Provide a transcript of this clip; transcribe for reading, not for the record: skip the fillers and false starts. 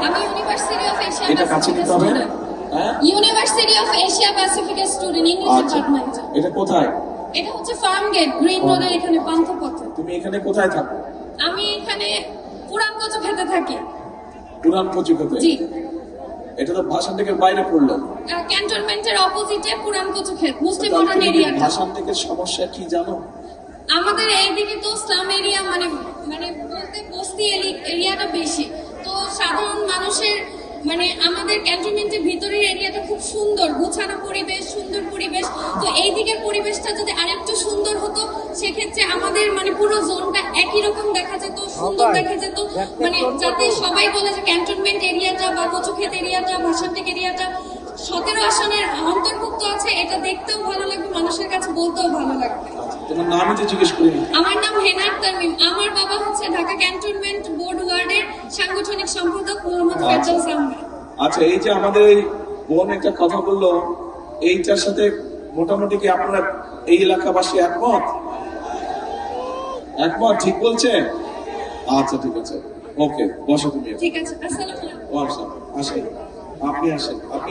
আমি university of Asia এটা কাছে নিতে হবে। হ্যাঁ, ইউনিভার্সিটি অফ এশিয়া প্যাসিফিকের স্টুডেন্ট ইংলিশ আচ্ছা, ডিপার্টমেন্ট। এটা কোথায়? এটা হচ্ছে ফার্ম গেট, গ্রিন রোডের এখানে পান্থপথে। তুমি এখানে কোথায় থাকো? আমি এখানে পুরান কচু খেতে থাকি। পুরান কচুক্ষেতে? জি। এটা তো ভাষণ থেকে বাইরে পড়লো। ক্যান্টনমেন্টের অপোজিটে পুরান কচু ক্ষেত, মুসলিম মডার্ন এরিয়াটা। ভাষণ থেকে সমস্যা কি জানো? আমাদের এইদিকে তো স্লাম এরিয়া, মানে মানে বলতে বস্তি এরিয়াটা বেশি, তো সাধারণ মানুষের মানে আমাদের ক্যান্টনমেন্টের ভিতরের এরিয়াটা খুব সুন্দর, গোছানো পরিবেশ, সুন্দর পরিবেশ। তো এই দিকের পরিবেশটা যদি আরেকটু সুন্দর হতো, সেক্ষেত্রে আমাদের মানে পুরো জোনটা একই রকম দেখা যেত, সুন্দর দেখা যেত, মানে যাতে সবাই বলে যে ক্যান্টনমেন্ট এরিয়াটা বা কচুক্ষেত এরিয়াটা, ভাষান্তিক এরিয়াটা 17 আসনের অন্তর্ভুক্ত আছে। এটা দেখতেও ভালো লাগবে, মানুষের কাছে বলতেও ভালো লাগবে। তোমার নামই তো জিজ্ঞেস করিনি। আমার নাম হেনার তামিম। আমার বাবা হচ্ছে ঢাকা ক্যান্টনমেন্ট বোর্ড ওয়ার্ডের সাংগঠনিক সম্পাদক মোহাম্মদ ফেরদৌস আহমেদ। আচ্ছা, এই যে আমাদের এই বোন একটা কথা বললো, এইটার সাথে মোটামুটি কি আপনারা এই এলাকাবাসী একমত? একমত, ঠিক বলছে? আচ্ছা ঠিক আছে, ওকে, বসো তুমি। ঠিক আছে, আসসালামু আলাইকুম। আসেন, আপনি আসেন, আপনি